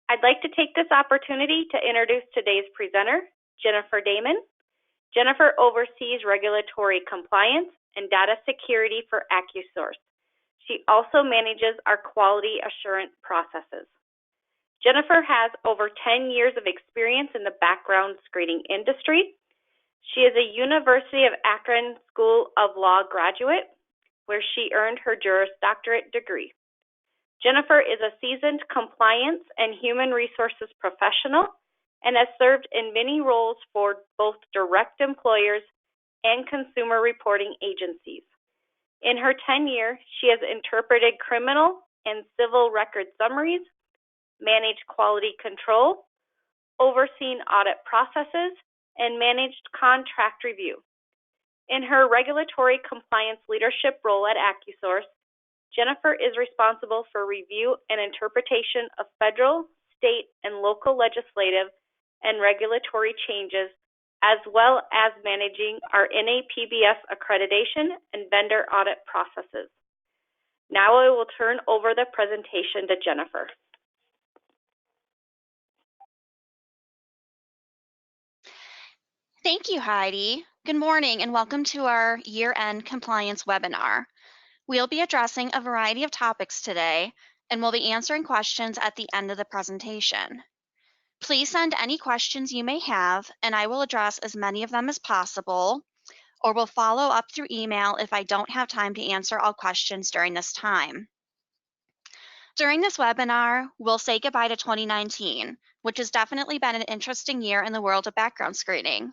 I'd like to take this opportunity to introduce today's presenter, Jennifer Damon. Jennifer oversees regulatory compliance and data security for AccuSource. She also manages our quality assurance processes. Jennifer has over 10 years of experience in the background screening industry. She is a University of Akron School of Law graduate, where she earned her Juris Doctorate degree. Jennifer is a seasoned compliance and human resources professional and has served in many roles for both direct employers and consumer reporting agencies. In her tenure, she has interpreted criminal and civil record summaries, managed quality control, overseen audit processes, and managed contract review. In her regulatory compliance leadership role at AccuSource, Jennifer is responsible for review and interpretation of federal, state, and local legislative and regulatory changes, as well as managing our NAPBS accreditation and vendor audit processes. Now I will turn over the presentation to Jennifer. Thank you, Heidi. Good morning and welcome to our year-end compliance webinar. We'll be addressing a variety of topics today, and we'll be answering questions at the end of the presentation. Please send any questions you may have, and I will address as many of them as possible, or will follow up through email if I don't have time to answer all questions during this time. During this webinar, we'll say goodbye to 2019, which has definitely been an interesting year in the world of background screening.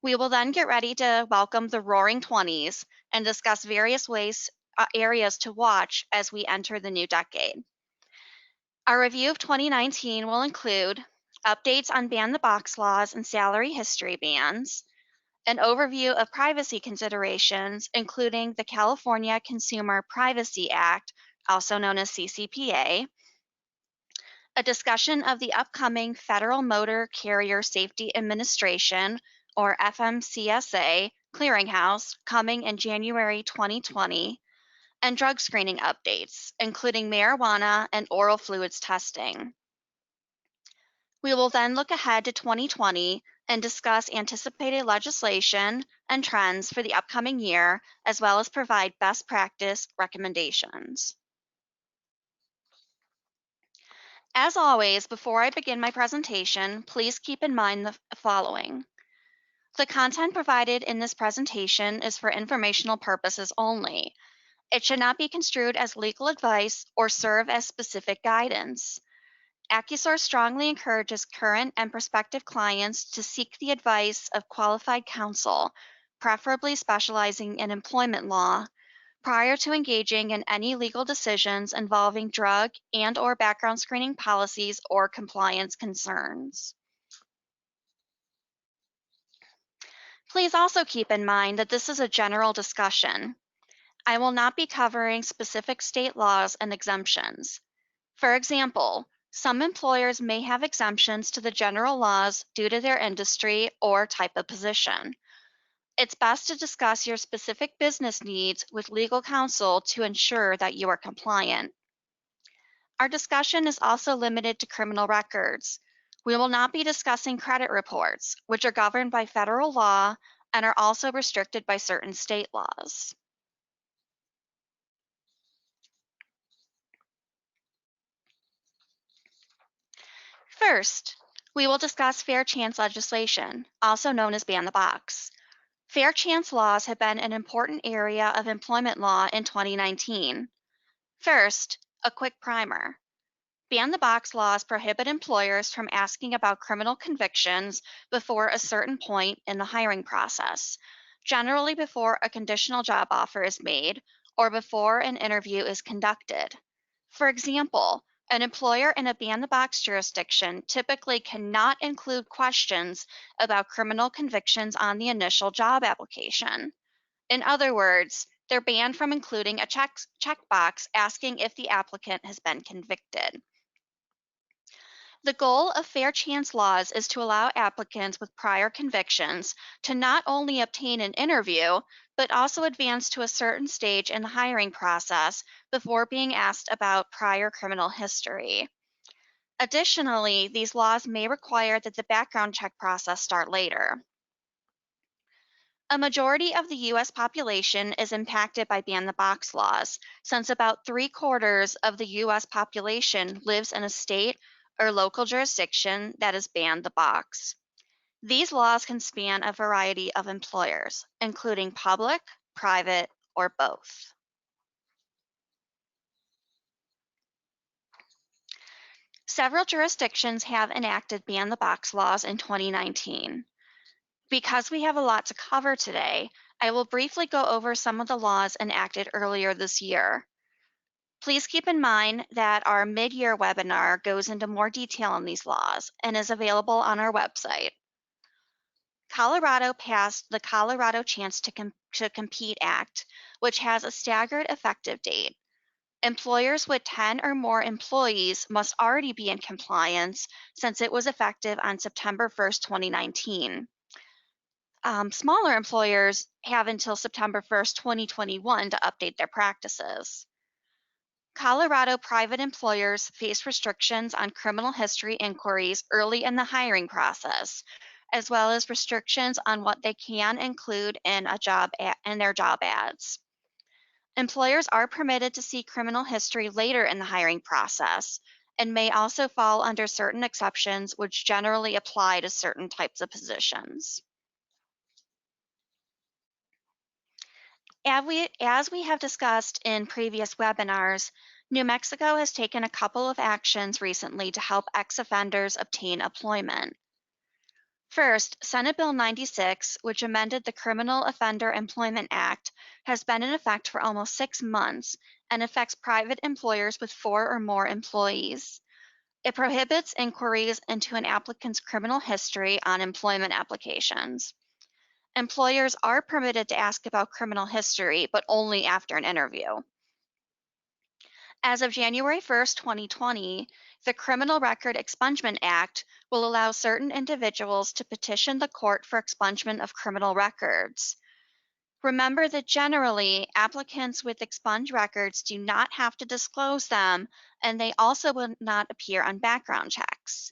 We will then get ready to welcome the Roaring 20s and discuss various areas to watch as we enter the new decade. Our review of 2019 will include updates on ban-the-box laws and salary history bans, an overview of privacy considerations, including the California Consumer Privacy Act, also known as CCPA, a discussion of the upcoming Federal Motor Carrier Safety Administration, or FMCSA, Clearinghouse, coming in January 2020, and drug screening updates, including marijuana and oral fluids testing. We will then look ahead to 2020 and discuss anticipated legislation and trends for the upcoming year, as well as provide best practice recommendations. As always, before I begin my presentation, please keep in mind the following. The content provided in this presentation is for informational purposes only. It should not be construed as legal advice or serve as specific guidance. AccuSource strongly encourages current and prospective clients to seek the advice of qualified counsel, preferably specializing in employment law, prior to engaging in any legal decisions involving drug and/or background screening policies or compliance concerns. Please also keep in mind that this is a general discussion. I will not be covering specific state laws and exemptions. For example, some employers may have exemptions to the general laws due to their industry or type of position. It's best to discuss your specific business needs with legal counsel to ensure that you are compliant. Our discussion is also limited to criminal records. We will not be discussing credit reports, which are governed by federal law and are also restricted by certain state laws. First, we will discuss fair chance legislation, also known as ban the box. Fair chance laws have been an important area of employment law in 2019. First, a quick primer. Ban-the-box laws prohibit employers from asking about criminal convictions before a certain point in the hiring process, generally before a conditional job offer is made or before an interview is conducted. For example, an employer in a ban-the-box jurisdiction typically cannot include questions about criminal convictions on the initial job application. In other words, they're banned from including a checkbox asking if the applicant has been convicted. The goal of fair chance laws is to allow applicants with prior convictions to not only obtain an interview, but also advance to a certain stage in the hiring process before being asked about prior criminal history. Additionally, these laws may require that the background check process start later. A majority of the U.S. population is impacted by ban-the-box laws, since about 3/4 of the U.S. population lives in a state or local jurisdiction that has banned the box. These laws can span a variety of employers, including public, private, or both. Several jurisdictions have enacted ban-the-box laws in 2019. Because we have a lot to cover today, I will briefly go over some of the laws enacted earlier this year. Please keep in mind that our mid-year webinar goes into more detail on these laws and is available on our website. Colorado passed the Colorado Chance to Compete Act, which has a staggered effective date. Employers with 10 or more employees must already be in compliance since it was effective on September 1st, 2019. Smaller employers have until September 1st, 2021 to update their practices. Colorado private employers face restrictions on criminal history inquiries early in the hiring process, as well as restrictions on what they can include in their job ads. Employers are permitted to see criminal history later in the hiring process and may also fall under certain exceptions which generally apply to certain types of positions. As we have discussed in previous webinars, New Mexico has taken a couple of actions recently to help ex-offenders obtain employment. First, Senate Bill 96, which amended the Criminal Offender Employment Act, has been in effect for almost 6 months and affects private employers with 4 or more employees. It prohibits inquiries into an applicant's criminal history on employment applications. Employers are permitted to ask about criminal history, but only after an interview. As of January 1st, 2020, the Criminal Record Expungement Act will allow certain individuals to petition the court for expungement of criminal records. Remember that generally, applicants with expunged records do not have to disclose them, and they also will not appear on background checks.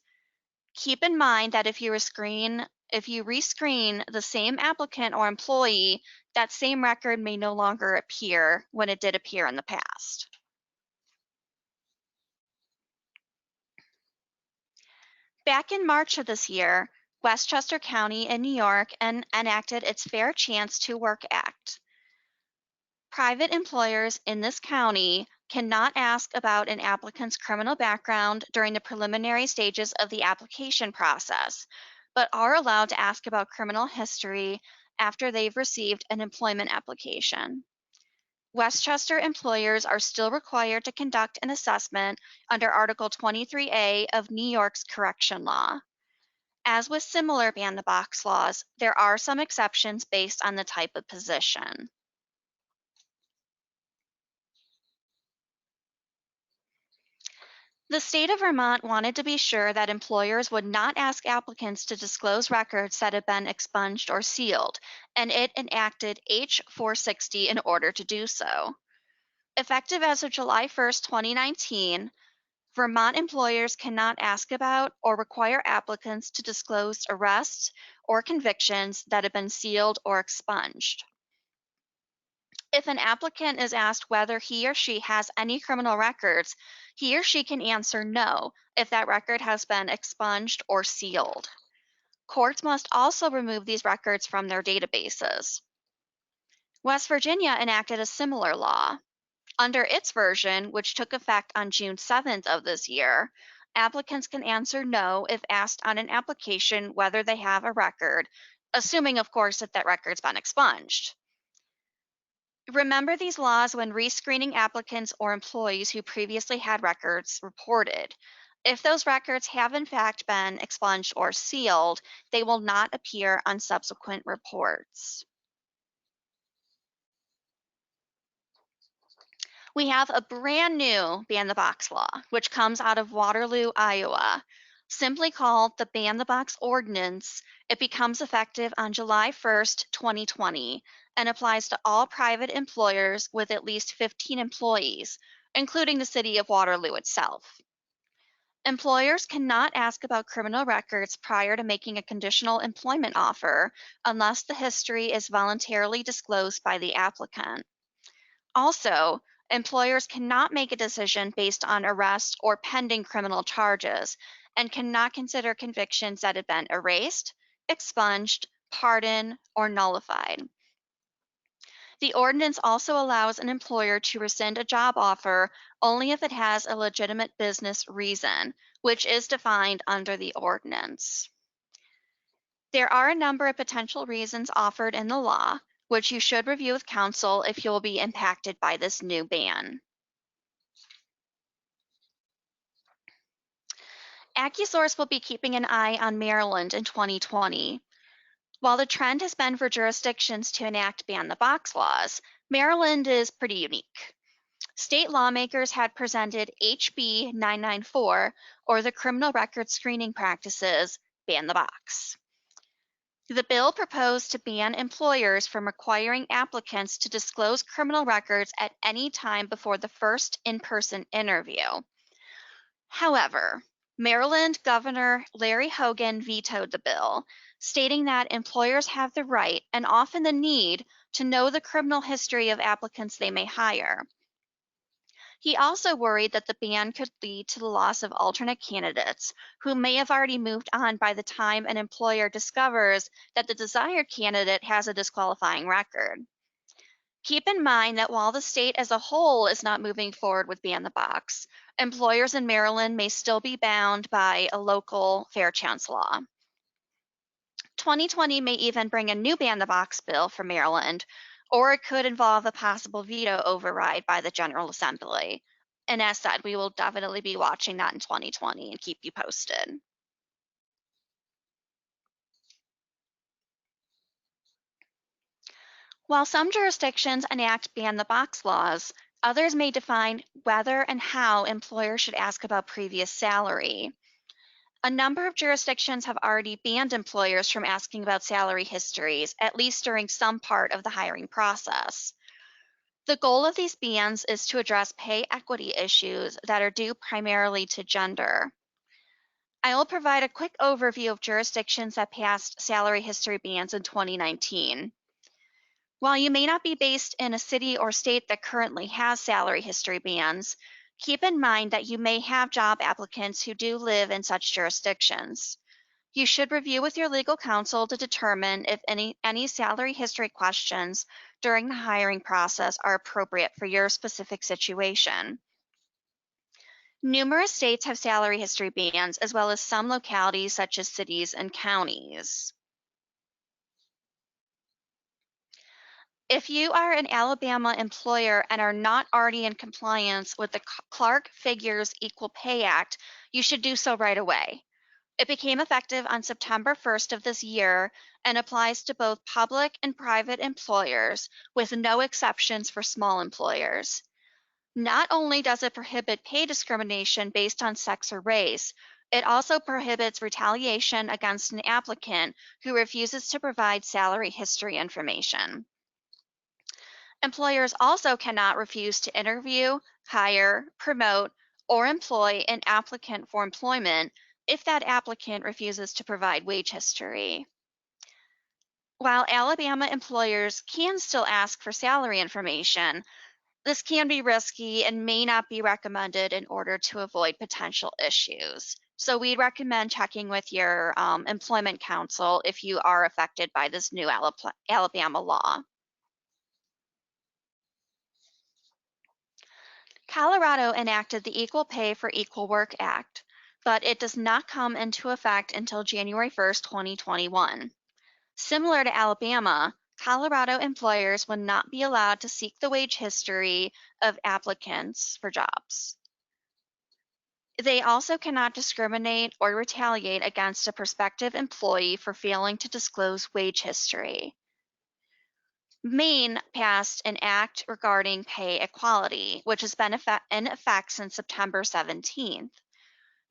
Keep in mind that if you rescreen the same applicant or employee, that same record may no longer appear when it did appear in the past. Back in March of this year, Westchester County in New York enacted its Fair Chance to Work Act. Private employers in this county cannot ask about an applicant's criminal background during the preliminary stages of the application process, but are allowed to ask about criminal history after they've received an employment application. Westchester employers are still required to conduct an assessment under Article 23A of New York's correction law. As with similar ban-the-box laws, there are some exceptions based on the type of position. The state of Vermont wanted to be sure that employers would not ask applicants to disclose records that had been expunged or sealed, and it enacted H 460 in order to do so. Effective as of July 1st, 2019, Vermont employers cannot ask about or require applicants to disclose arrests or convictions that have been sealed or expunged. If an applicant is asked whether he or she has any criminal records, he or she can answer no if that record has been expunged or sealed. Courts must also remove these records from their databases. West Virginia enacted a similar law. Under its version, which took effect on June 7th of this year, applicants can answer no if asked on an application whether they have a record, assuming, of course, that that record's been expunged. Remember these laws when rescreening applicants or employees who previously had records reported. If those records have in fact been expunged or sealed, they will not appear on subsequent reports. We have a brand new ban-the-box law, which comes out of Waterloo, Iowa. Simply called the Ban-the-Box Ordinance, it becomes effective on July 1st, 2020, and applies to all private employers with at least 15 employees, including the city of Waterloo itself. Employers cannot ask about criminal records prior to making a conditional employment offer unless the history is voluntarily disclosed by the applicant. Also, employers cannot make a decision based on arrest or pending criminal charges and cannot consider convictions that have been erased, expunged, pardoned, or nullified. The ordinance also allows an employer to rescind a job offer only if it has a legitimate business reason, which is defined under the ordinance. There are a number of potential reasons offered in the law, which you should review with counsel if you will be impacted by this new ban. AccuSource will be keeping an eye on Maryland in 2020. While the trend has been for jurisdictions to enact ban-the-box laws, Maryland is pretty unique. State lawmakers had presented HB 994, or the Criminal Record Screening Practices, ban-the-box. The bill proposed to ban employers from requiring applicants to disclose criminal records at any time before the first in-person interview. However, Maryland Governor Larry Hogan vetoed the bill, stating that employers have the right and often the need to know the criminal history of applicants they may hire. He also worried that the ban could lead to the loss of alternate candidates who may have already moved on by the time an employer discovers that the desired candidate has a disqualifying record. Keep in mind that while the state as a whole is not moving forward with ban the box, employers in Maryland may still be bound by a local fair chance law. 2020 may even bring a new ban the box bill for Maryland, or it could involve a possible veto override by the General Assembly. And as said, we will definitely be watching that in 2020 and keep you posted. While some jurisdictions enact ban-the-box laws, others may define whether and how employers should ask about previous salary. A number of jurisdictions have already banned employers from asking about salary histories, at least during some part of the hiring process. The goal of these bans is to address pay equity issues that are due primarily to gender. I will provide a quick overview of jurisdictions that passed salary history bans in 2019. While you may not be based in a city or state that currently has salary history bans, keep in mind that you may have job applicants who do live in such jurisdictions. You should review with your legal counsel to determine if any salary history questions during the hiring process are appropriate for your specific situation. Numerous states have salary history bans, as well as some localities such as cities and counties. If you are an Alabama employer and are not already in compliance with the Clark-Figures Equal Pay Act, you should do so right away. It became effective on September 1st of this year and applies to both public and private employers, with no exceptions for small employers. Not only does it prohibit pay discrimination based on sex or race, it also prohibits retaliation against an applicant who refuses to provide salary history information. Employers also cannot refuse to interview, hire, promote, or employ an applicant for employment if that applicant refuses to provide wage history. While Alabama employers can still ask for salary information, this can be risky and may not be recommended in order to avoid potential issues. So we'd recommend checking with your employment counsel if you are affected by this new Alabama law. Colorado enacted the Equal Pay for Equal Work Act, but it does not come into effect until January 1st, 2021. Similar to Alabama, Colorado employers will not be allowed to seek the wage history of applicants for jobs. They also cannot discriminate or retaliate against a prospective employee for failing to disclose wage history. Maine passed an act regarding pay equality, which has been in effect since September 17th.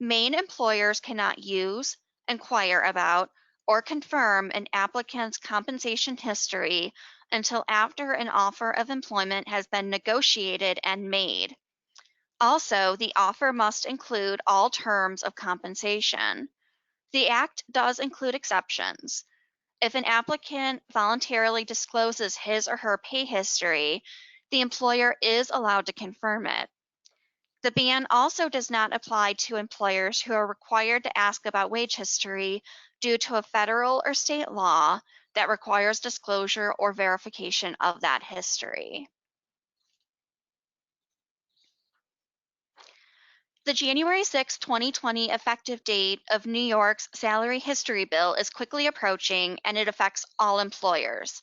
Maine employers cannot use, inquire about, or confirm an applicant's compensation history until after an offer of employment has been negotiated and made. Also, the offer must include all terms of compensation. The Act does include exceptions. If an applicant voluntarily discloses his or her pay history, the employer is allowed to confirm it. The ban also does not apply to employers who are required to ask about wage history due to a federal or state law that requires disclosure or verification of that history. The January 6, 2020 effective date of New York's Salary History Bill is quickly approaching, and it affects all employers.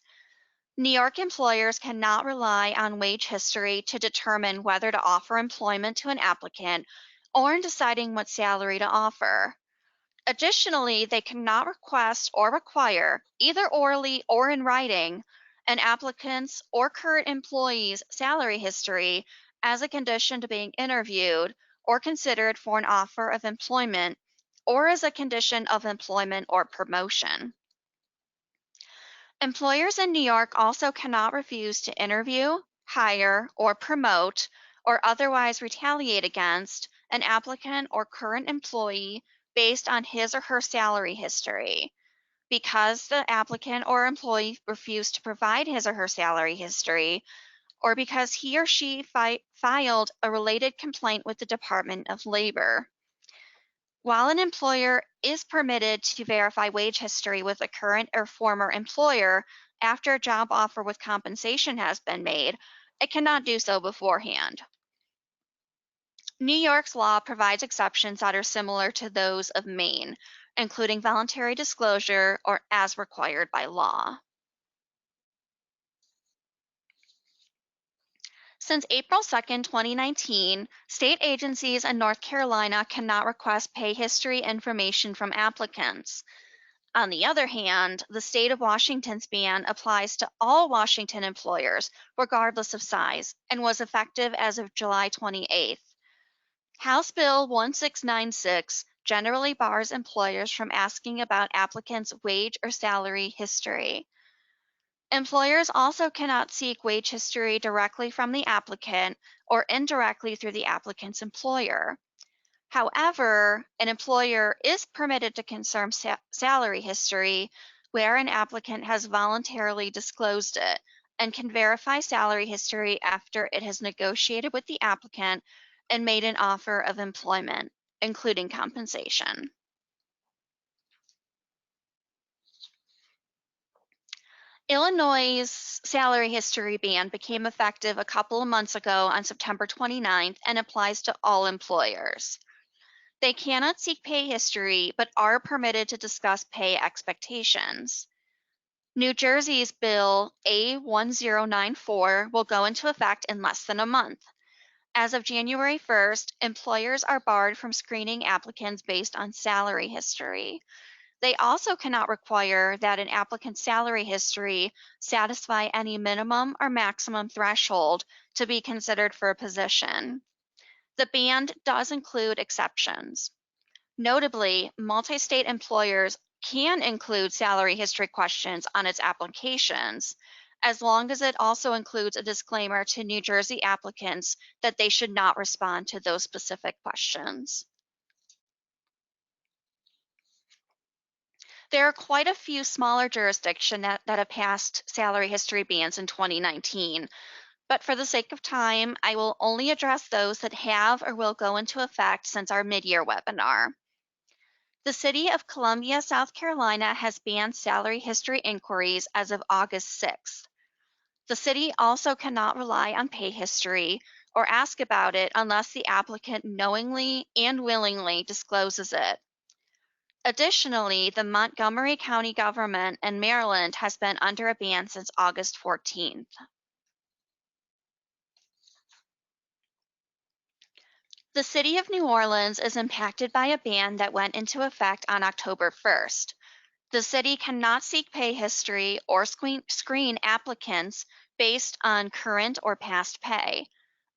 New York employers cannot rely on wage history to determine whether to offer employment to an applicant or in deciding what salary to offer. Additionally, they cannot request or require, either orally or in writing, an applicant's or current employee's salary history as a condition to being interviewed or considered for an offer of employment or as a condition of employment or promotion. Employers in New York also cannot refuse to interview, hire, or promote, or otherwise retaliate against an applicant or current employee based on his or her salary history. Because the applicant or employee refused to provide his or her salary history, or because he or she filed a related complaint with the Department of Labor. While an employer is permitted to verify wage history with a current or former employer after a job offer with compensation has been made, it cannot do so beforehand. New York's law provides exceptions that are similar to those of Maine, including voluntary disclosure or as required by law. Since April 2, 2019, state agencies in North Carolina cannot request pay history information from applicants. On the other hand, the state of Washington's ban applies to all Washington employers, regardless of size, and was effective as of July 28th. House Bill 1696 generally bars employers from asking about applicants' wage or salary history. Employers also cannot seek wage history directly from the applicant or indirectly through the applicant's employer. However, an employer is permitted to confirm salary history where an applicant has voluntarily disclosed it and can verify salary history after it has negotiated with the applicant and made an offer of employment, including compensation. Illinois' salary history ban became effective a couple of months ago on September 29th and applies to all employers. They cannot seek pay history, but are permitted to discuss pay expectations. New Jersey's Bill A1094 will go into effect in less than a month. As of January 1st, employers are barred from screening applicants based on salary history. They also cannot require that an applicant's salary history satisfy any minimum or maximum threshold to be considered for a position. The ban does include exceptions. Notably, multi-state employers can include salary history questions on its applications, as long as it also includes a disclaimer to New Jersey applicants that they should not respond to those specific questions. There are quite a few smaller jurisdictions that have passed salary history bans in 2019, but for the sake of time, I will only address those that have or will go into effect since our mid-year webinar. The City of Columbia, South Carolina has banned salary history inquiries as of August 6th. The city also cannot rely on pay history or ask about it unless the applicant knowingly and willingly discloses it. Additionally, the Montgomery County government in Maryland has been under a ban since August 14th. The City of New Orleans is impacted by a ban that went into effect on October 1st. The city cannot seek pay history or screen applicants based on current or past pay.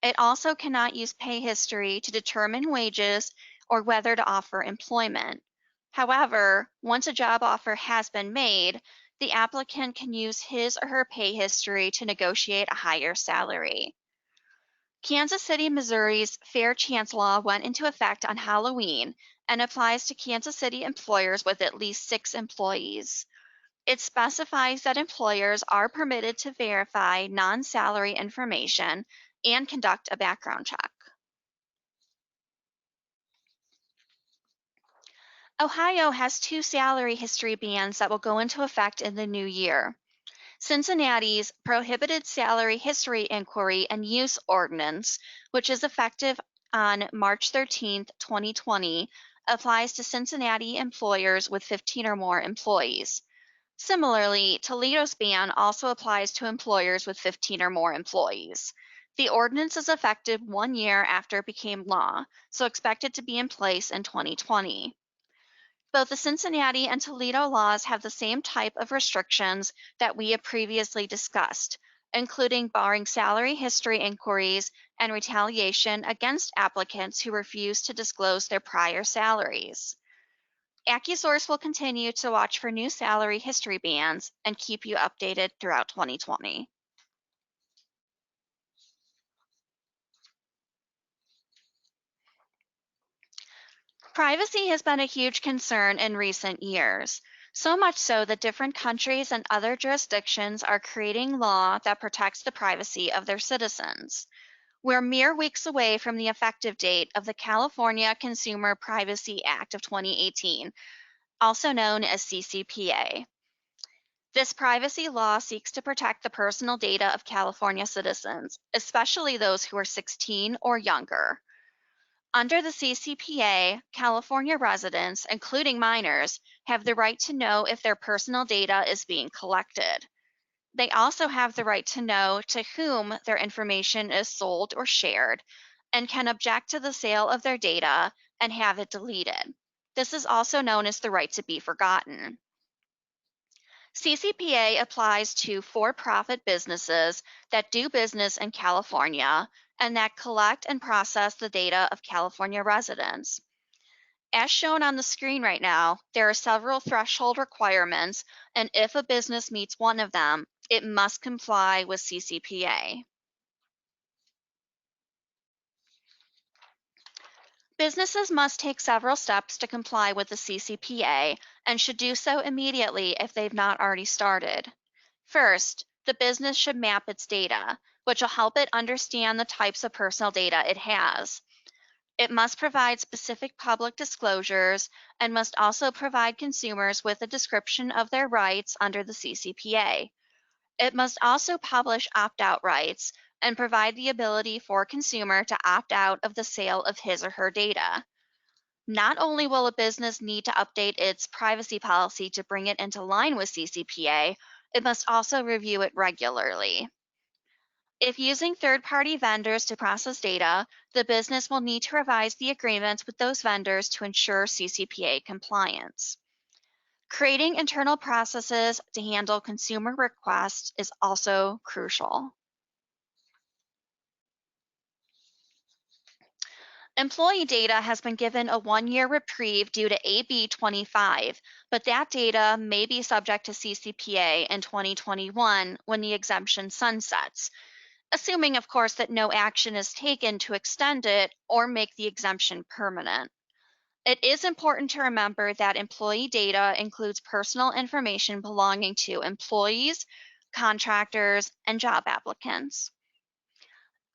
It also cannot use pay history to determine wages or whether to offer employment. However, once a job offer has been made, the applicant can use his or her pay history to negotiate a higher salary. Kansas City, Missouri's Fair Chance Law went into effect on Halloween and applies to Kansas City employers with at least 6 employees. It specifies that employers are permitted to verify non-salary information and conduct a background check. Ohio has 2 salary history bans that will go into effect in the new year. Cincinnati's Prohibited Salary History Inquiry and Use Ordinance, which is effective on March 13, 2020, applies to Cincinnati employers with 15 or more employees. Similarly, Toledo's ban also applies to employers with 15 or more employees. The ordinance is effective 1 year after it became law, so expected to be in place in 2020. Both the Cincinnati and Toledo laws have the same type of restrictions that we have previously discussed, including barring salary history inquiries and retaliation against applicants who refuse to disclose their prior salaries. AccuSource will continue to watch for new salary history bans and keep you updated throughout 2020. Privacy has been a huge concern in recent years, so much so that different countries and other jurisdictions are creating law that protects the privacy of their citizens. We're mere weeks away from the effective date of the California Consumer Privacy Act of 2018, also known as CCPA. This privacy law seeks to protect the personal data of California citizens, especially those who are 16 or younger. Under the CCPA, California residents, including minors, have the right to know if their personal data is being collected. They also have the right to know to whom their information is sold or shared, and can object to the sale of their data and have it deleted. This is also known as the right to be forgotten. CCPA applies to for-profit businesses that do business in California and that collect and process the data of California residents. As shown on the screen right now, there are several threshold requirements, and if a business meets one of them, it must comply with CCPA. Businesses must take several steps to comply with the CCPA and should do so immediately if they've not already started. First, the business should map its data, which will help it understand the types of personal data it has. It must provide specific public disclosures and must also provide consumers with a description of their rights under the CCPA. It must also publish opt-out rights and provide the ability for a consumer to opt out of the sale of his or her data. Not only will a business need to update its privacy policy to bring it into line with CCPA, it must also review it regularly. If using third-party vendors to process data, the business will need to revise the agreements with those vendors to ensure CCPA compliance. Creating internal processes to handle consumer requests is also crucial. Employee data has been given a 1-year reprieve due to AB 25, but that data may be subject to CCPA in 2021 when the exemption sunsets, assuming, of course, that no action is taken to extend it or make the exemption permanent. It is important to remember that employee data includes personal information belonging to employees, contractors, and job applicants.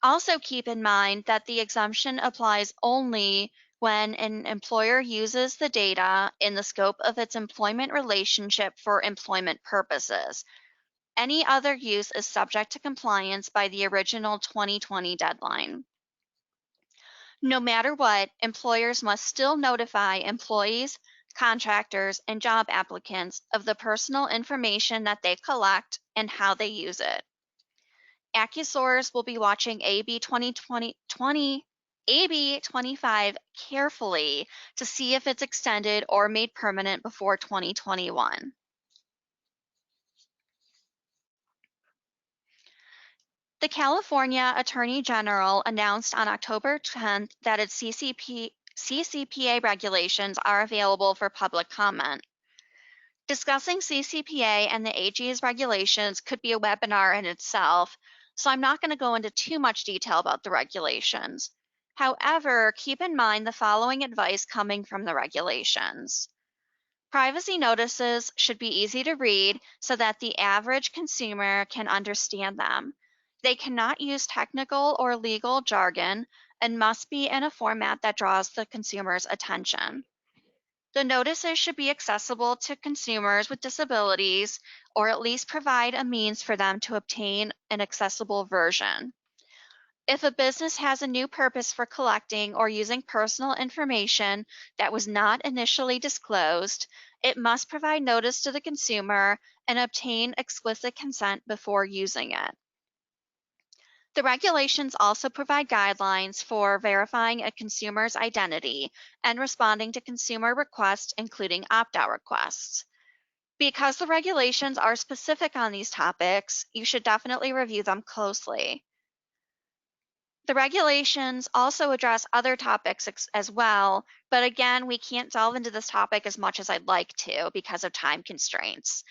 Also keep in mind that the exemption applies only when an employer uses the data in the scope of its employment relationship for employment purposes. Any other use is subject to compliance by the original 2020 deadline. No matter what, employers must still notify employees, contractors, and job applicants of the personal information that they collect and how they use it. AccuSource will be watching AB 25 carefully to see if it's extended or made permanent before 2021. The California Attorney General announced on October 10th that its CCPA regulations are available for public comment. Discussing CCPA and the AG's regulations could be a webinar in itself, so I'm not going to go into too much detail about the regulations. However, keep in mind the following advice coming from the regulations. Privacy notices should be easy to read so that the average consumer can understand them. They cannot use technical or legal jargon and must be in a format that draws the consumer's attention. The notices should be accessible to consumers with disabilities or at least provide a means for them to obtain an accessible version. If a business has a new purpose for collecting or using personal information that was not initially disclosed, it must provide notice to the consumer and obtain explicit consent before using it. The regulations also provide guidelines for verifying a consumer's identity and responding to consumer requests, including opt-out requests. Because the regulations are specific on these topics, you should definitely review them closely. The regulations also address other topics as well, but again, we can't delve into this topic as much as I'd like to because of time constraints.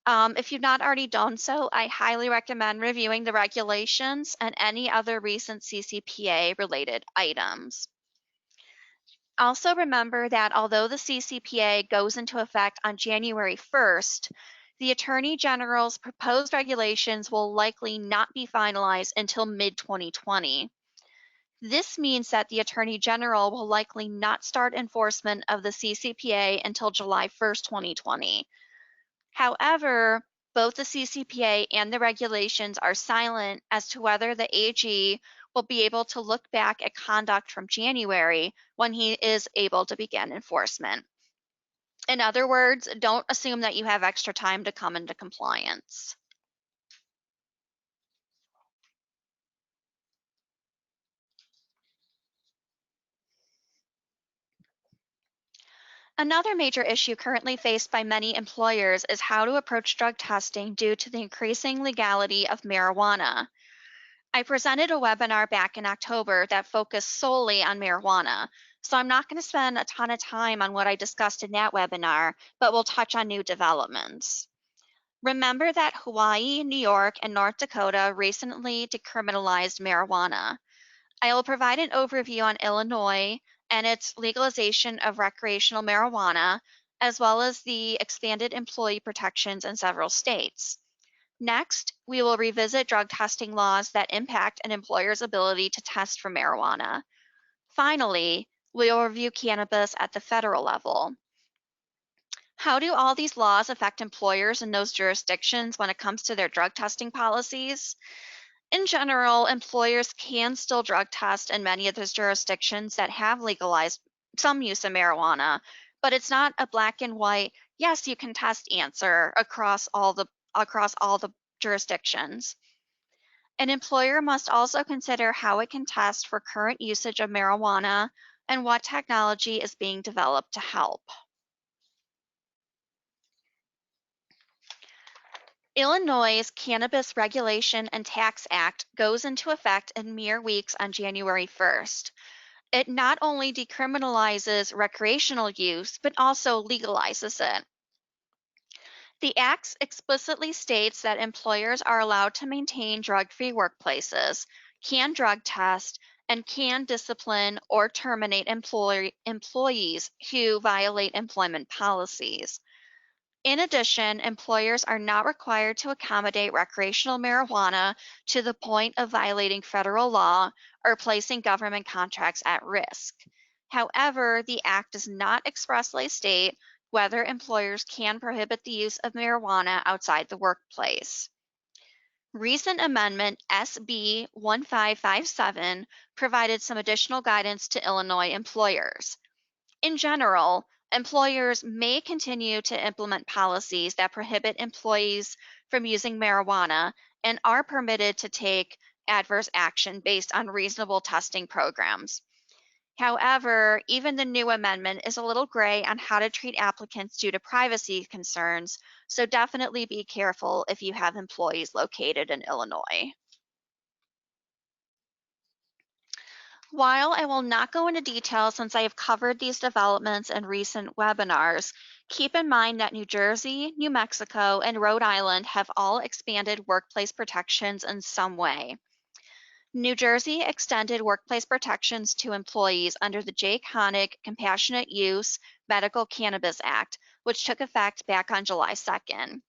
If you've not already done so, I highly recommend reviewing the regulations and any other recent CCPA related items. Also remember that although the CCPA goes into effect on January 1st, the Attorney General's proposed regulations will likely not be finalized until mid-2020. This means that the Attorney General will likely not start enforcement of the CCPA until July 1st, 2020. However, both the CCPA and the regulations are silent as to whether the AG will be able to look back at conduct from January when he is able to begin enforcement. In other words, don't assume that you have extra time to come into compliance. Another major issue currently faced by many employers is how to approach drug testing due to the increasing legality of marijuana. I presented a webinar back in October that focused solely on marijuana, so I'm not going to spend a ton of time on what I discussed in that webinar, but we'll touch on new developments. Remember that Hawaii, New York, and North Dakota recently decriminalized marijuana. I will provide an overview on Illinois and its legalization of recreational marijuana, as well as the expanded employee protections in several states. Next, we will revisit drug testing laws that impact an employer's ability to test for marijuana. Finally, we will review cannabis at the federal level. How do all these laws affect employers in those jurisdictions when it comes to their drug testing policies? In general, employers can still drug test in many of those jurisdictions that have legalized some use of marijuana, but it's not a black and white, yes, you can test answer across all the jurisdictions. An employer must also consider how it can test for current usage of marijuana and what technology is being developed to help. Illinois' Cannabis Regulation and Tax Act goes into effect in mere weeks on January 1st. It not only decriminalizes recreational use, but also legalizes it. The Act explicitly states that employers are allowed to maintain drug-free workplaces, can drug test, and can discipline or terminate employees who violate employment policies. In addition, employers are not required to accommodate recreational marijuana to the point of violating federal law or placing government contracts at risk. However, the Act does not expressly state whether employers can prohibit the use of marijuana outside the workplace. Recent amendment SB 1557 provided some additional guidance to Illinois employers. In general, employers may continue to implement policies that prohibit employees from using marijuana and are permitted to take adverse action based on reasonable testing programs. However, even the new amendment is a little gray on how to treat applicants due to privacy concerns, so definitely be careful if you have employees located in Illinois. While I will not go into detail since I have covered these developments in recent webinars, keep in mind that New Jersey, New Mexico, and Rhode Island have all expanded workplace protections in some way. New Jersey extended workplace protections to employees under the Jake Honig Compassionate Use Medical Cannabis Act, which took effect back on July 2nd.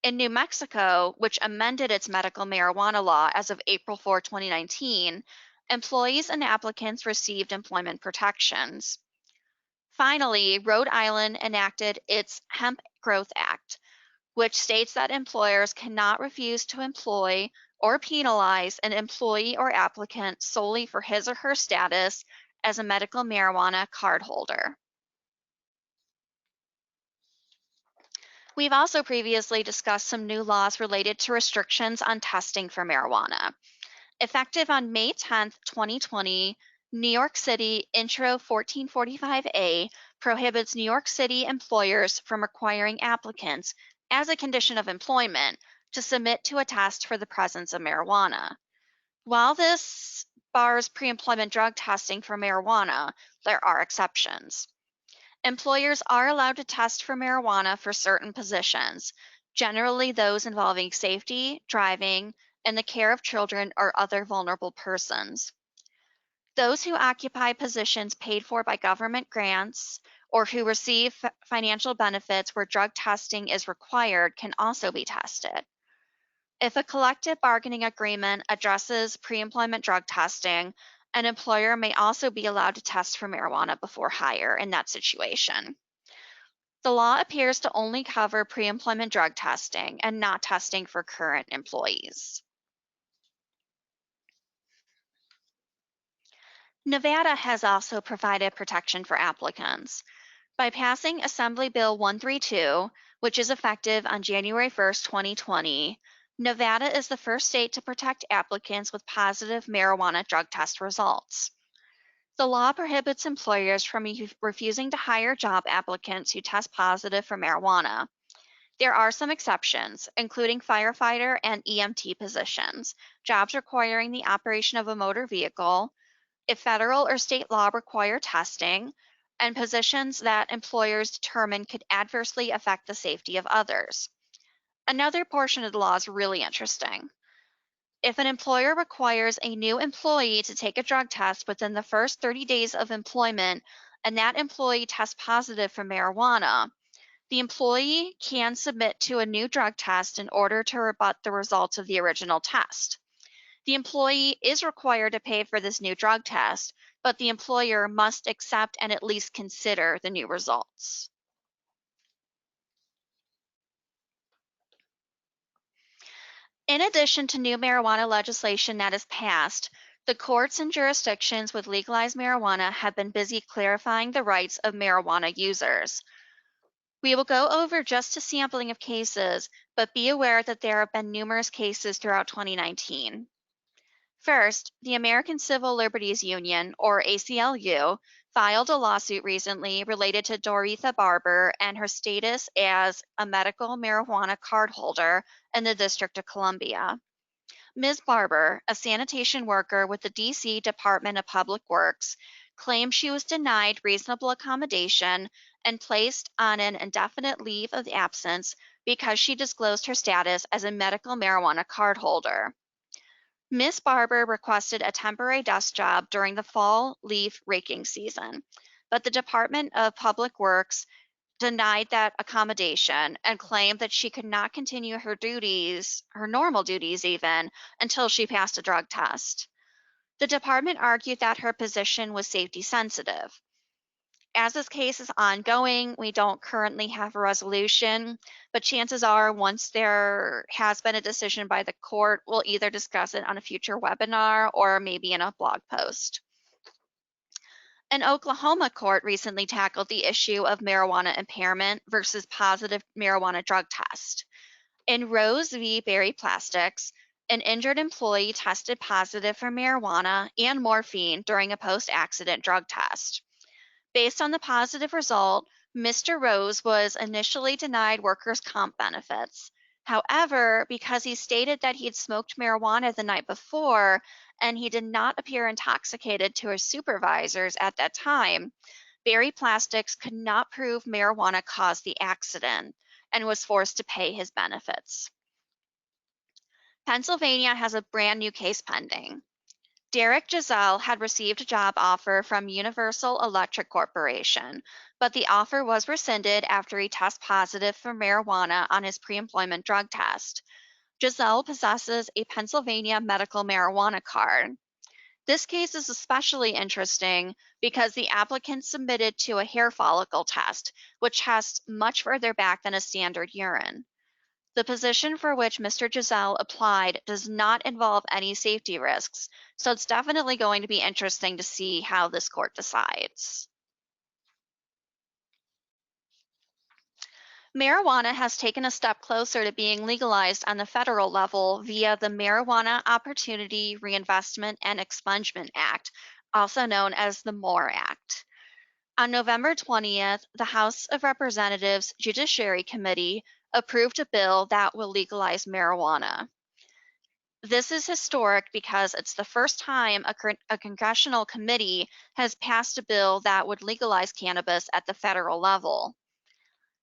In New Mexico, which amended its medical marijuana law as of April 4, 2019, employees and applicants received employment protections. Finally, Rhode Island enacted its Hemp Growth Act, which states that employers cannot refuse to employ or penalize an employee or applicant solely for his or her status as a medical marijuana cardholder. We've also previously discussed some new laws related to restrictions on testing for marijuana. Effective on May 10, 2020, New York City Intro 1445A prohibits New York City employers from requiring applicants, as a condition of employment, to submit to a test for the presence of marijuana. While this bars pre-employment drug testing for marijuana, there are exceptions. Employers are allowed to test for marijuana for certain positions, generally those involving safety, driving, and the care of children or other vulnerable persons. Those who occupy positions paid for by government grants or who receive financial benefits where drug testing is required can also be tested. If a collective bargaining agreement addresses pre-employment drug testing, an employer may also be allowed to test for marijuana before hire in that situation. The law appears to only cover pre-employment drug testing and not testing for current employees. Nevada has also provided protection for applicants. By passing Assembly Bill 132, which is effective on January 1, 2020, Nevada is the first state to protect applicants with positive marijuana drug test results. The law prohibits employers from refusing to hire job applicants who test positive for marijuana. There are some exceptions, including firefighter and EMT positions, jobs requiring the operation of a motor vehicle, if federal or state law require testing, and positions that employers determine could adversely affect the safety of others. Another portion of the law is really interesting. If an employer requires a new employee to take a drug test within the first 30 days of employment and that employee tests positive for marijuana, the employee can submit to a new drug test in order to rebut the results of the original test. The employee is required to pay for this new drug test, but the employer must accept and at least consider the new results. In addition to new marijuana legislation that is passed, the courts and jurisdictions with legalized marijuana have been busy clarifying the rights of marijuana users. We will go over just a sampling of cases, but be aware that there have been numerous cases throughout 2019. First, the American Civil Liberties Union, or ACLU, filed a lawsuit recently related to Doretha Barber and her status as a medical marijuana cardholder in the District of Columbia. Ms. Barber, a sanitation worker with the DC Department of Public Works, claimed she was denied reasonable accommodation and placed on an indefinite leave of absence because she disclosed her status as a medical marijuana cardholder. Ms. Barber requested a temporary desk job during the fall leaf raking season, but the Department of Public Works denied that accommodation and claimed that she could not continue her duties, her normal duties even, until she passed a drug test. The department argued that her position was safety sensitive. As this case is ongoing, we don't currently have a resolution, but chances are once there has been a decision by the court, we'll either discuss it on a future webinar or maybe in a blog post. An Oklahoma court recently tackled the issue of marijuana impairment versus positive marijuana drug test. In Rose v. Berry Plastics, an injured employee tested positive for marijuana and morphine during a post-accident drug test. Based on the positive result, Mr. Rose was initially denied workers' comp benefits. However, because he stated that he had smoked marijuana the night before and he did not appear intoxicated to his supervisors at that time, Berry Plastics could not prove marijuana caused the accident and was forced to pay his benefits. Pennsylvania has a brand new case pending. Derek Giselle had received a job offer from Universal Electric Corporation, but the offer was rescinded after he tested positive for marijuana on his pre-employment drug test. Giselle possesses a Pennsylvania medical marijuana card. This case is especially interesting because the applicant submitted to a hair follicle test, which tests much further back than a standard urine. The position for which Mr. Giselle applied does not involve any safety risks, so it's definitely going to be interesting to see how this court decides. Marijuana has taken a step closer to being legalized on the federal level via the Marijuana Opportunity Reinvestment and Expungement Act, also known as the MORE Act. On November 20th, the House of Representatives Judiciary Committee approved a bill that will legalize marijuana. This is historic because it's the first time a congressional committee has passed a bill that would legalize cannabis at the federal level.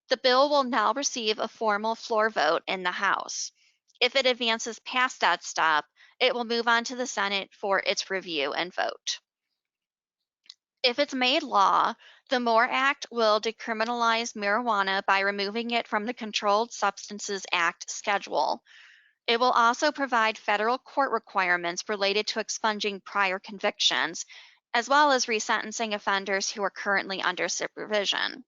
The bill will now receive a formal floor vote in the House. If it advances past that step, it will move on to the Senate for its review and vote. If it's made law, the MORE Act will decriminalize marijuana by removing it from the Controlled Substances Act schedule. It will also provide federal court requirements related to expunging prior convictions, as well as resentencing offenders who are currently under supervision.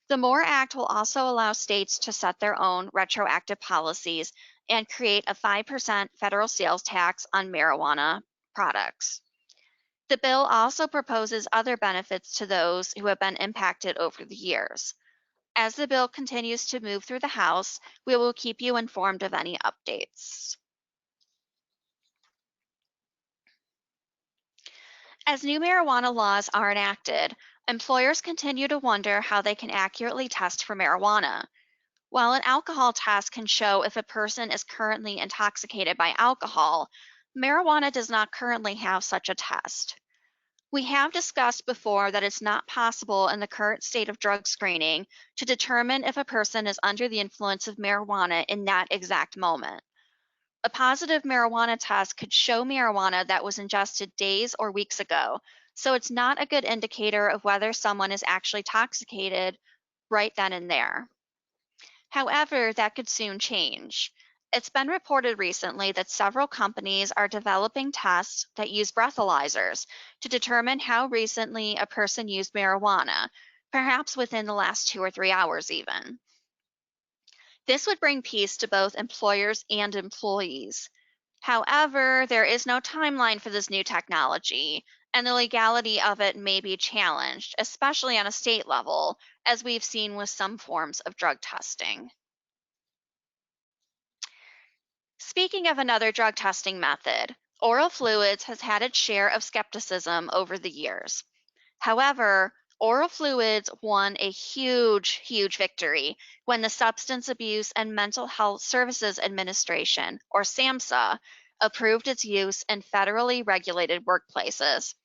The MORE Act will also allow states to set their own retroactive policies and create a 5% federal sales tax on marijuana products. The bill also proposes other benefits to those who have been impacted over the years. As the bill continues to move through the House, we will keep you informed of any updates. As new marijuana laws are enacted, employers continue to wonder how they can accurately test for marijuana. While an alcohol test can show if a person is currently intoxicated by alcohol, marijuana does not currently have such a test. We have discussed before that it's not possible in the current state of drug screening to determine if a person is under the influence of marijuana in that exact moment. A positive marijuana test could show marijuana that was ingested days or weeks ago, so it's not a good indicator of whether someone is actually intoxicated right then and there. However, that could soon change. It's been reported recently that several companies are developing tests that use breathalyzers to determine how recently a person used marijuana, perhaps within the last 2 or 3 hours even. This would bring peace to both employers and employees. However, there is no timeline for this new technology, and the legality of it may be challenged, especially on a state level, as we've seen with some forms of drug testing. Speaking of another drug testing method, oral fluids has had its share of skepticism over the years. However, oral fluids won a huge victory when the Substance Abuse and Mental Health Services Administration, or SAMHSA, approved its use in federally regulated workplaces.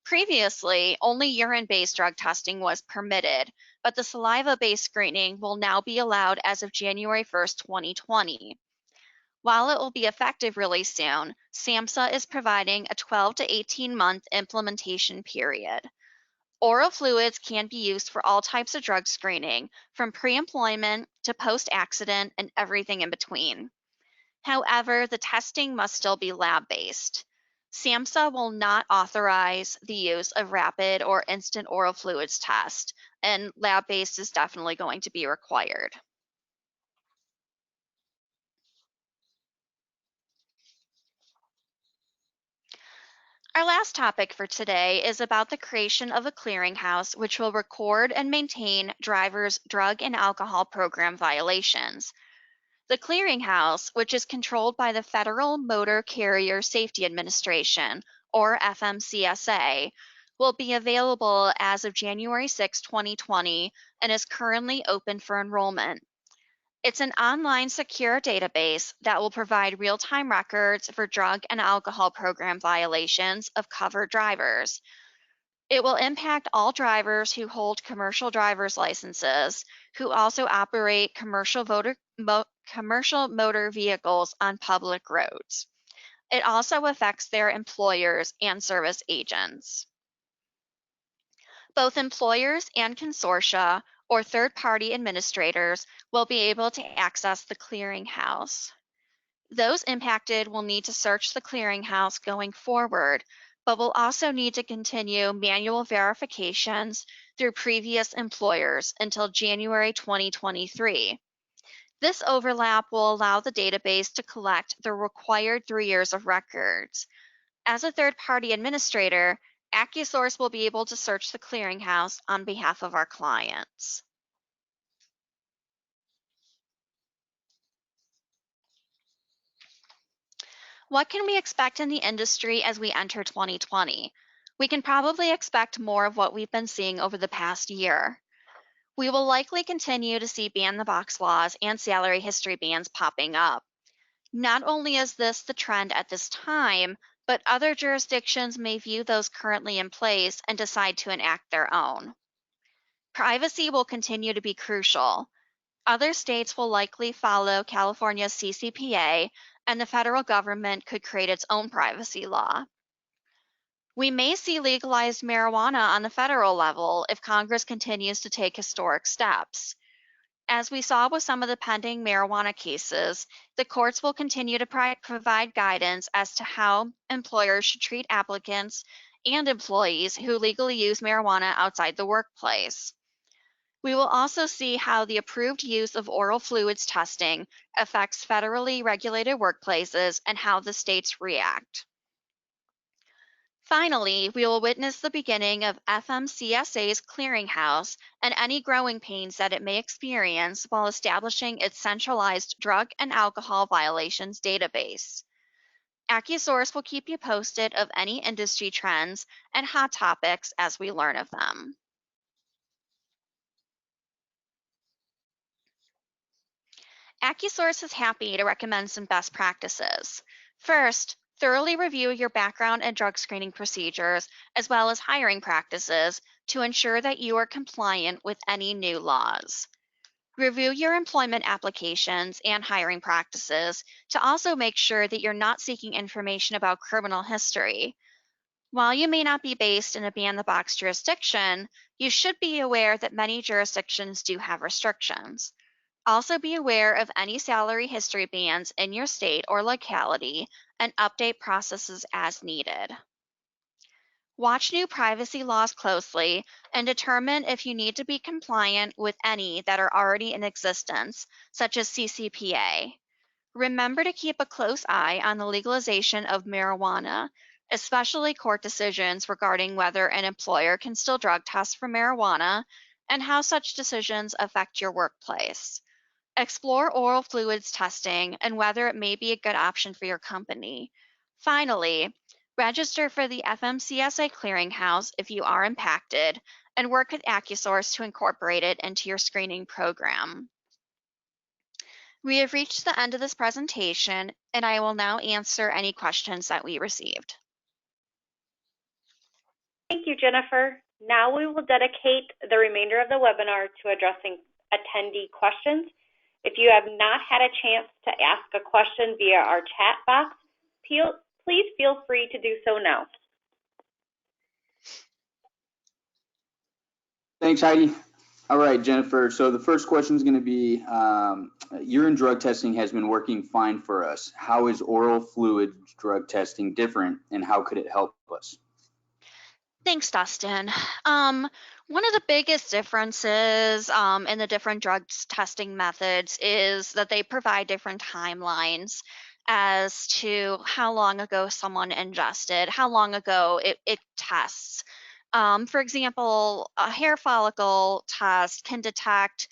Previously, only urine-based drug testing was permitted, but the saliva-based screening will now be allowed as of January 1st, 2020. While it will be effective really soon, SAMHSA is providing a 12 to 18-month implementation period. Oral fluids can be used for all types of drug screening, from pre-employment to post-accident and everything in between. However, the testing must still be lab-based. SAMHSA will not authorize the use of rapid or instant oral fluids test, and lab-based is definitely going to be required. Our last topic for today is about the creation of a clearinghouse which will record and maintain drivers' drug and alcohol program violations. The clearinghouse, which is controlled by the Federal Motor Carrier Safety Administration, or FMCSA, will be available as of January 6, 2020, and is currently open for enrollment. It's an online secure database that will provide real-time records for drug and alcohol program violations of covered drivers. It will impact all drivers who hold commercial driver's licenses, who also operate commercial motor vehicles on public roads. It also affects their employers and service agents. Both employers and consortia or third-party administrators will be able to access the clearinghouse. Those impacted will need to search the clearinghouse going forward, but will also need to continue manual verifications through previous employers until January 2023. This overlap will allow the database to collect the required 3 years of records. As a third-party administrator, AccuSource will be able to search the clearinghouse on behalf of our clients. What can we expect in the industry as we enter 2020? We can probably expect more of what we've been seeing over the past year. We will likely continue to see ban-the-box laws and salary history bans popping up. Not only is this the trend at this time, but other jurisdictions may view those currently in place and decide to enact their own. Privacy will continue to be crucial. Other states will likely follow California's CCPA, and the federal government could create its own privacy law. We may see legalized marijuana on the federal level if Congress continues to take historic steps. As we saw with some of the pending marijuana cases, the courts will continue to provide guidance as to how employers should treat applicants and employees who legally use marijuana outside the workplace. We will also see how the approved use of oral fluids testing affects federally regulated workplaces and how the states react. Finally, we will witness the beginning of FMCSA's clearinghouse and any growing pains that it may experience while establishing its centralized drug and alcohol violations database. AccuSource will keep you posted of any industry trends and hot topics as we learn of them. AccuSource is happy to recommend some best practices. First, thoroughly review your background and drug screening procedures, as well as hiring practices, to ensure that you are compliant with any new laws. Review your employment applications and hiring practices to also make sure that you're not seeking information about criminal history. While you may not be based in a ban-the-box jurisdiction, you should be aware that many jurisdictions do have restrictions. Also be aware of any salary history bans in your state or locality and update processes as needed. Watch new privacy laws closely and determine if you need to be compliant with any that are already in existence, such as CCPA. Remember to keep a close eye on the legalization of marijuana, especially court decisions regarding whether an employer can still drug test for marijuana and how such decisions affect your workplace. Explore oral fluids testing and whether it may be a good option for your company. Finally, register for the FMCSA clearinghouse if you are impacted, and work with AccuSource to incorporate it into your screening program. We have reached the end of this presentation, and I will now answer any questions that we received. Thank you, Jennifer. Now we will dedicate the remainder of the webinar to addressing attendee questions. If you have not had a chance to ask a question via our chat box, please feel free to do so now. Thanks, Heidi. All right, Jennifer. So the first question is going to be, urine drug testing has been working fine for us. How is oral fluid drug testing different, and how could it help us? Thanks, Dustin. One of the biggest differences in the different drug testing methods is that they provide different timelines as to how long ago someone ingested, how long ago it tests. For example, a hair follicle test can detect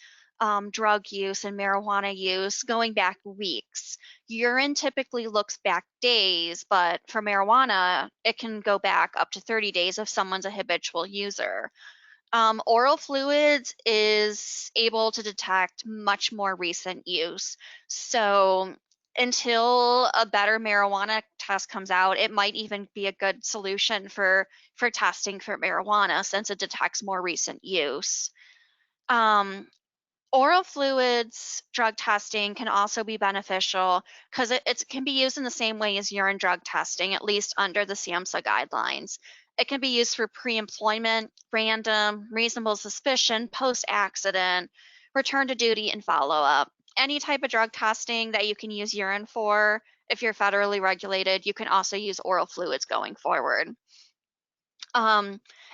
drug use and marijuana use going back weeks. Urine typically looks back days, but for marijuana, it can go back up to 30 days if someone's a habitual user. Oral fluids is able to detect much more recent use. So until a better marijuana test comes out, it might even be a good solution for testing for marijuana since it detects more recent use. Um, Oral fluids drug testing can also be beneficial because it can be used in the same way as urine drug testing, at least under the SAMHSA guidelines. It can be used for pre-employment, random, reasonable suspicion, post-accident, return to duty, and follow-up. Any type of drug testing that you can use urine for, if you're federally regulated, you can also use oral fluids going forward.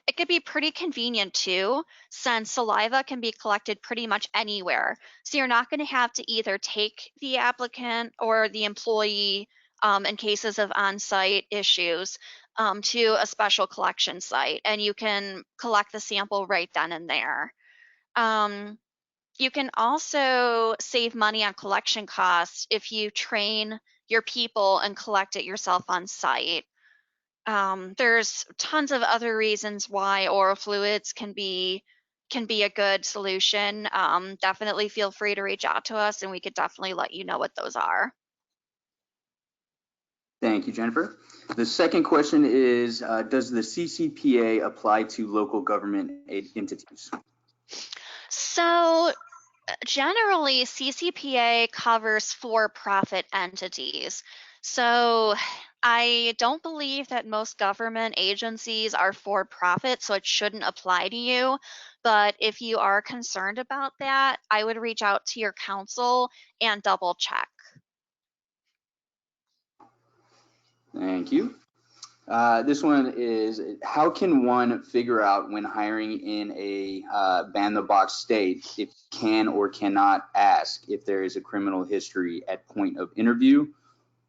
It could be pretty convenient too, since saliva can be collected pretty much anywhere. So you're not going to have to either take the applicant or the employee, in cases of on-site issues, to a special collection site, and you can collect the sample right then and there. You can also save money on collection costs if you train your people and collect it yourself on site. There's tons of other reasons why oral fluids can be a good solution. Definitely feel free to reach out to us, and we could definitely let you know what those are. Thank you, Jennifer. The second question is, does the CCPA apply to local government entities? So generally, CCPA covers for-profit entities. So I don't believe that most government agencies are for-profit, so it shouldn't apply to you. But if you are concerned about that, I would reach out to your counsel and double check. Thank you. This one is, how can one figure out when hiring in a ban-the-box state if can or cannot ask if there is a criminal history at point of interview,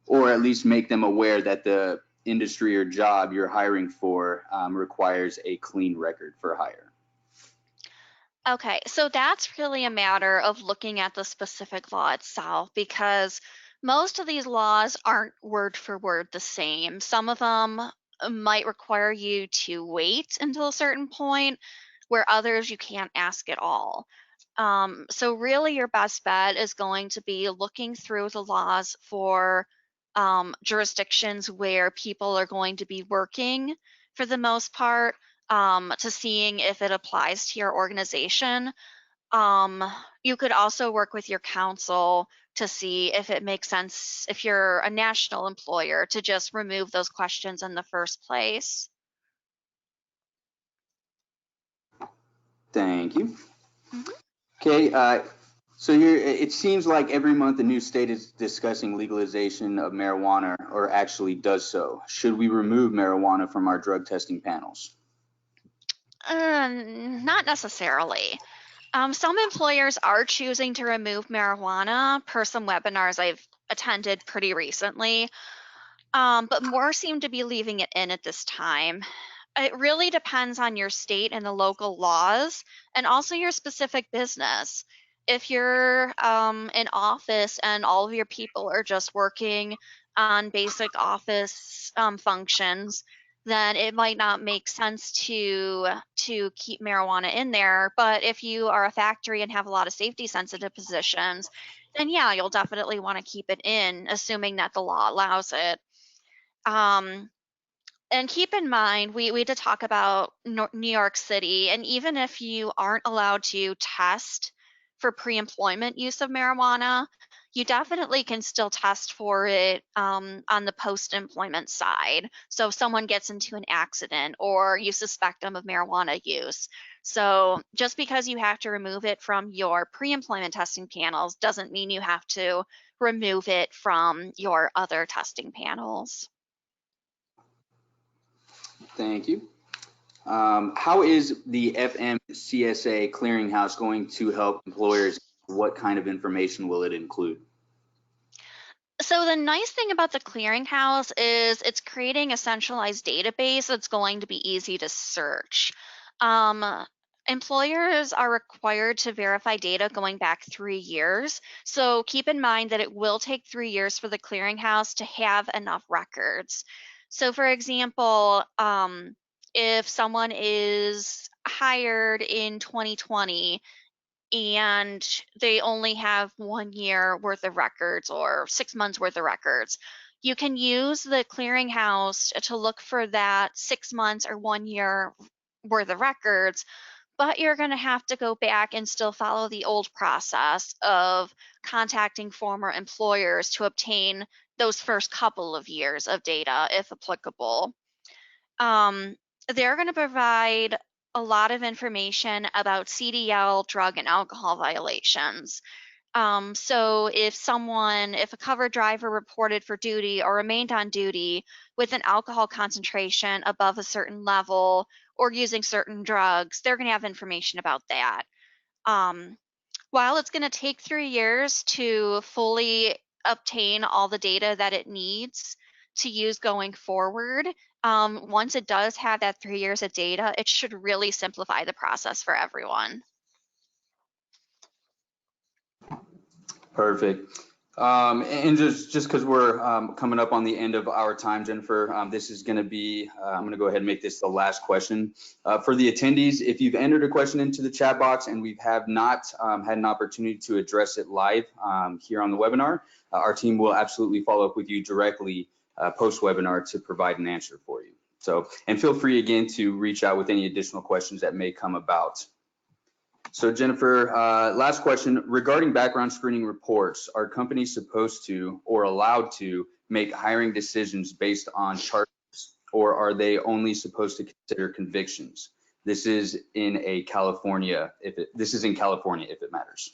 or at least make them aware that the industry or job you're hiring for requires a clean record for hire? Okay, so that's really a matter of looking at the specific law itself because most of these laws aren't word for word the same. Some of them might require you to wait until a certain point, where others you can't ask at all. So, really, your best bet is going to be looking through the laws for jurisdictions where people are going to be working for the most part, to seeing if it applies to your organization. You could also work with your counsel to see if it makes sense, if you're a national employer, to just remove those questions in the first place. Thank you. Mhm. Okay, so here it seems like every month a new state is discussing legalization of marijuana, or actually does so. Should we remove marijuana from our drug testing panels? Not necessarily. Some employers are choosing to remove marijuana per some webinars I've attended pretty recently, but more seem to be leaving it in at this time. It really depends on your state and the local laws, and also your specific business. If you're in office and all of your people are just working on basic office functions, then it might not make sense to keep marijuana in there. But if you are a factory and have a lot of safety sensitive positions, then yeah, you'll definitely want to keep it in, assuming that the law allows it. Um, and keep in mind, we did talk about New York City, and even if you aren't allowed to test for pre-employment use of marijuana, you definitely can still test for it on the post-employment side. So if someone gets into an accident or you suspect them of marijuana use. So just because you have to remove it from your pre-employment testing panels doesn't mean you have to remove it from your other testing panels. Thank you. How is the FMCSA Clearinghouse going to help employers? What kind of information will it include? So the nice thing about the clearinghouse is it's creating a centralized database that's going to be easy to search. Um, Employers are required to verify data going back 3 years. So keep in mind that it will take 3 years for the clearinghouse to have enough records. So for example, if someone is hired in 2020 and they only have 1 year worth of records or 6 months worth of records, you can use the Clearinghouse to look for that 6 months or 1 year worth of records, but you're going to have to go back and still follow the old process of contacting former employers to obtain those first couple of years of data, if applicable. They're going to provide a lot of information about CDL, drug, and alcohol violations. So if a covered driver reported for duty or remained on duty with an alcohol concentration above a certain level or using certain drugs, they're going to have information about that. While it's going to take 3 years to fully obtain all the data that it needs to use going forward, once it does have that 3 years of data, it should really simplify the process for everyone. Perfect. And just because we're coming up on the end of our time, Jennifer, this is going to be, I'm going to go ahead and make this the last question. For the attendees, if you've entered a question into the chat box and we have not had an opportunity to address it live here on the webinar, our team will absolutely follow up with you directly post-webinar to provide an answer for you. So, and feel free again to reach out with any additional questions that may come about. So Jennifer, last question, regarding background screening reports, are companies supposed to or allowed to make hiring decisions based on charges, or are they only supposed to consider convictions? This is in California, if it matters.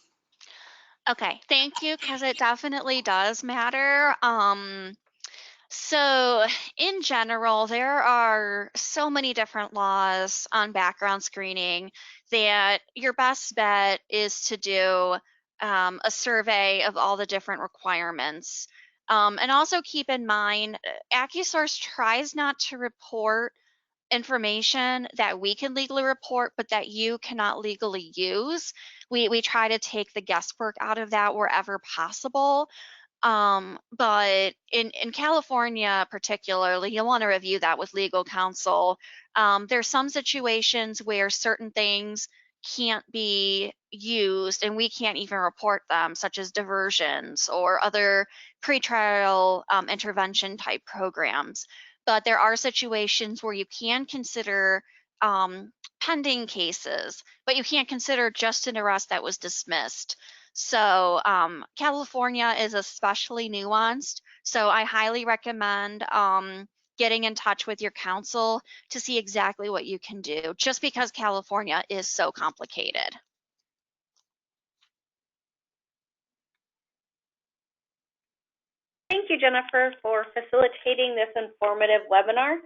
Okay, thank you, because it definitely does matter. So in general, there are so many different laws on background screening that your best bet is to do a survey of all the different requirements. And also keep in mind, AccuSource tries not to report information that we can legally report, but that you cannot legally use. We try to take the guesswork out of that wherever possible. But in California particularly, you'll want to review that with legal counsel. There's some situations where certain things can't be used and we can't even report them, such as diversions or other pretrial intervention type programs. But there are situations where you can consider pending cases, but you can't consider just an arrest that was dismissed. So California is especially nuanced. So I highly recommend getting in touch with your counsel to see exactly what you can do, just because California is so complicated. Thank you, Jennifer, for facilitating this informative webinar,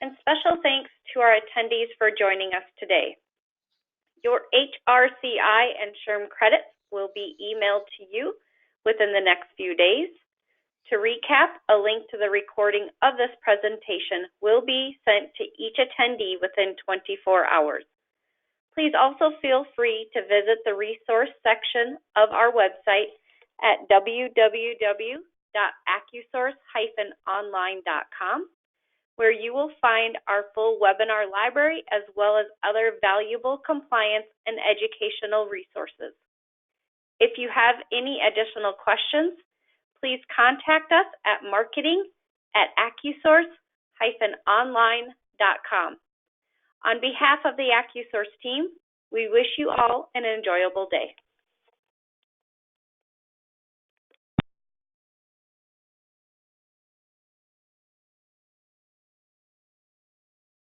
and special thanks to our attendees for joining us today. Your HRCI and SHRM credits will be emailed to you within the next few days. To recap, a link to the recording of this presentation will be sent to each attendee within 24 hours. Please also feel free to visit the resource section of our website at www.accusource-online.com, where you will find our full webinar library as well as other valuable compliance and educational resources. If you have any additional questions, please contact us at marketing@accusource-online.com. On behalf of the AccuSource team, we wish you all an enjoyable day.